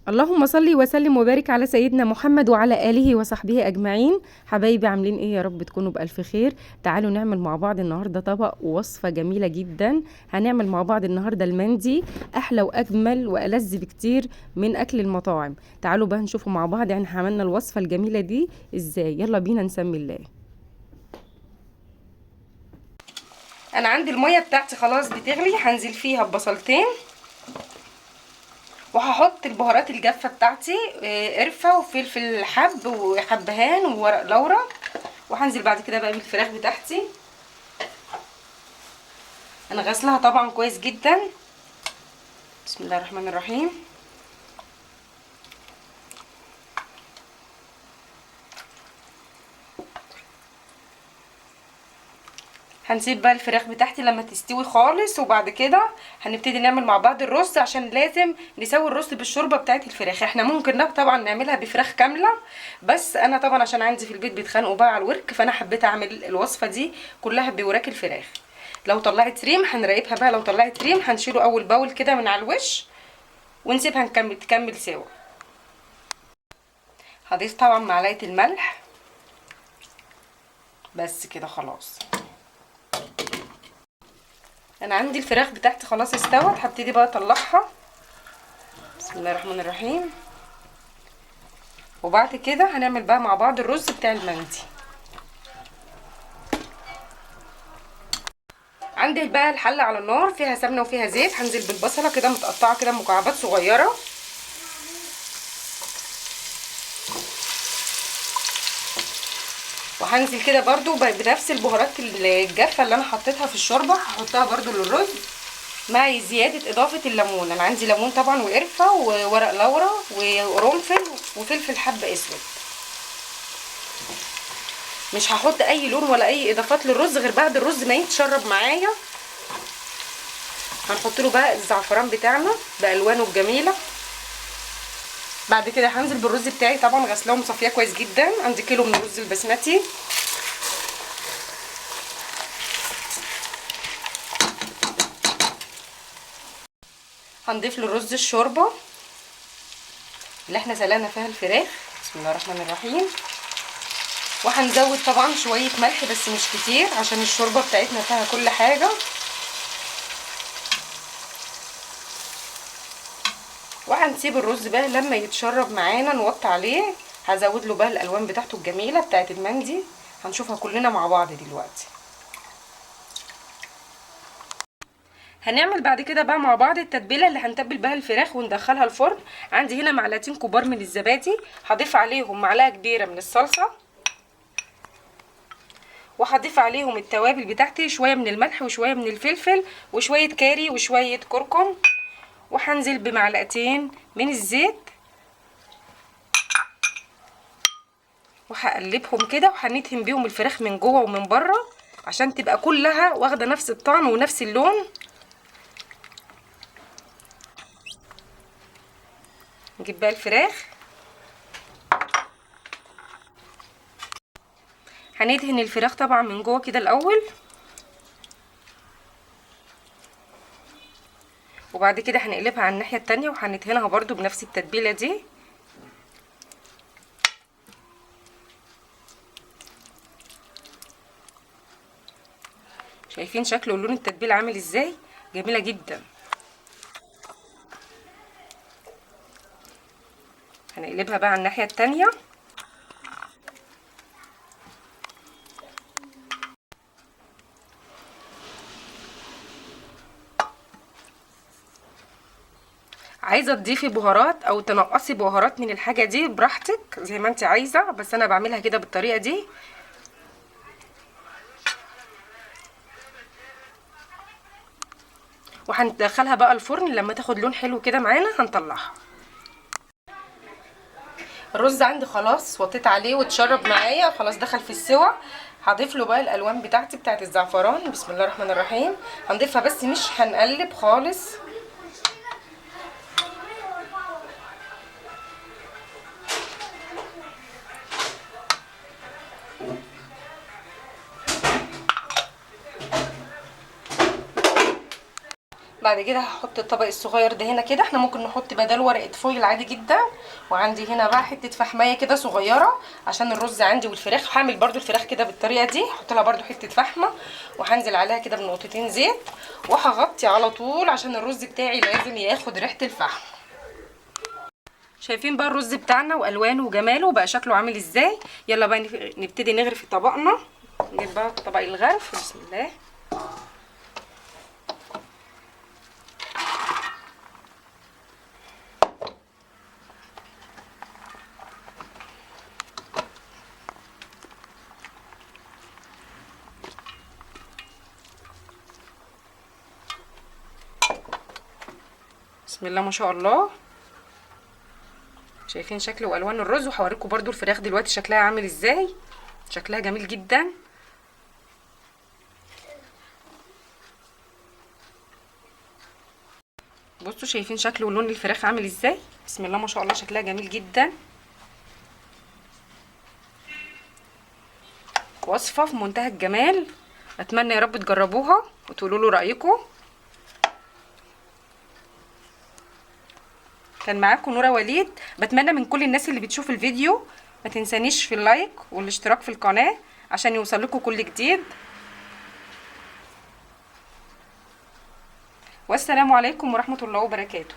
اللهم صل وسلم وبارك على سيدنا محمد وعلى آله وصحبه أجمعين. حبايبي عاملين ايه؟ يا رب تكونوا بألف خير. تعالوا نعمل مع بعض النهاردة طبق ووصفة جميلة جدا. هنعمل مع بعض النهاردة المندي، أحلى وأجمل وألذ بكتير من أكل المطاعم. تعالوا بقى نشوفوا مع بعض يعني عملنا الوصفة الجميلة دي ازاي. يلا بينا نسمي الله. أنا عندي المية بتاعتي خلاص بتغلي، هنزل فيها ببصلتين، وهحط البهارات الجافه بتاعتي، قرفه وفلفل حب وحبهان وورق لورا. وهنزل بعد كده بقى بالفراخ بتاعتي. انا غسلها طبعا كويس جدا. بسم الله الرحمن الرحيم. هنسيب بقى الفراخ بتاعتي لما تستوي خالص، وبعد كده هنبتدي نعمل مع بعض الرز، عشان لازم نسوي الرز بالشوربه بتاعت الفراخ. احنا ممكن طبعا نعملها بفراخ كامله، بس انا طبعا عشان عندي في البيت بيتخانقوا بقى على الورك، فانا حبيت اعمل الوصفه دي كلها بوراك الفراخ. لو طلعت ريم هنراقبها بقى، لو طلعت ريم هنشيله اول باول كده من على الوش ونسيبها تكمل سوا. هضيف طبعا معلقه الملح، بس كده خلاص. انا عندي الفراخ بتاعتي خلاص استوت، هبتدي بقى اطلعها. بسم الله الرحمن الرحيم. وبعد كده هنعمل بقى مع بعض الرز بتاع المندي. عندي بقى الحله على النار فيها سمنه وفيها زيت. هنزل بالبصله كده متقطعه كده مكعبات صغيره، وهنزل كده برضو بنفس البهارات الجافه اللي انا حطيتها في الشوربه، هحطها برضو للرز مع زياده اضافه الليمون. انا عندي ليمون طبعا وقرفه وورق لورا وقرنفل وفلفل حب اسود. مش هحط اي لون ولا اي اضافات للرز غير بعد الرز ما يتشرب معايا. هنحط له بقى الزعفران بتاعنا بالوانه الجميله. بعد كده هنزل بالرز بتاعي، طبعا غسلاه ومصفيه كويس جدا. عندي كيلو من الرز البسمتي. هنضيف له الرز الشوربه اللي احنا سلقنا فيها الفراخ. بسم الله الرحمن الرحيم. وهنزود طبعا شويه ملح بس مش كتير، عشان الشوربه بتاعتنا فيها كل حاجه. وهنسيب الرز بقى لما يتشرب معانا نوطي عليه. هزود له بقى الالوان بتاعته الجميله بتاعت المندي، هنشوفها كلنا مع بعض دلوقتي. هنعمل بعد كده بقى مع بعض التتبيله اللي هنتبل بها الفراخ وندخلها الفرن. عندي هنا معلقتين كبار من الزبادي، هضيف عليهم معلقه كبيره من الصلصه، وهضيف عليهم التوابل بتاعتي، شويه من الملح وشويه من الفلفل وشويه كاري وشويه كركم. وهنزل بمعلقتين من الزيت، وهقلبهم كده، وهندهن بيهم الفراخ من جوه ومن بره عشان تبقى كلها واخده نفس الطعم ونفس اللون. نجيب بقى الفراخ، هندهن الفراخ طبعا من جوه كده الاول، وبعد كده هنقلبها على الناحيه التانية وهندهنها برضو بنفس التتبيله دي. شايفين شكل ولون التتبيله عامل ازاي؟ جميله جدا. هنقلبها بقى على الناحيه التانية. عايزه تضيفي بهارات او تنقصي بهارات من الحاجه دي براحتك زي ما انت عايزه، بس انا بعملها كده بالطريقه دي. وهندخلها بقى الفرن لما تاخد لون حلو كده معانا هنطلعها. الرز عندي خلاص وطيت عليه واتشرب معايا خلاص، دخل في السوا. هضيف له بقى الالوان بتاعتي بتاعت الزعفران. بسم الله الرحمن الرحيم. هنضيفها بس مش هنقلب خالص. بعد كده هحط الطبق الصغير ده هنا كده. احنا ممكن نحط بدل ورقه فويل عادي جدا. وعندي هنا بقى حته فحمايه كده صغيره عشان الرز عندي والفراخ. هعمل برده الفراخ كده بالطريقه دي، احط لها برده حته فحمه وهنزل عليها كده بنقطتين زيت وهغطي على طول عشان الرز بتاعي لازم ياخد ريحه الفحم. شايفين بقى الرز بتاعنا والوانه وجماله بقى شكله عامل ازاي. يلا بقى نبتدي نغرف في طبقنا. نجيب بقى طبق الغرف. بسم الله. بسم الله ما شاء الله. شايفين شكل والوان الرز. وهوريكم برده الفراخ دلوقتي شكلها عامل ازاي. شكلها جميل جدا. بصوا شايفين شكل ولون الفراخ عامل ازاي. بسم الله ما شاء الله شكلها جميل جدا. وصفه في منتهى الجمال. اتمنى يا رب تجربوها وتقولوا له رايكم. كان معاكم نورة وليد. بتمنى من كل الناس اللي بتشوف الفيديو ما تنسانيش في اللايك والاشتراك في القناه عشان يوصل لكم كل جديد. والسلام عليكم ورحمه الله وبركاته.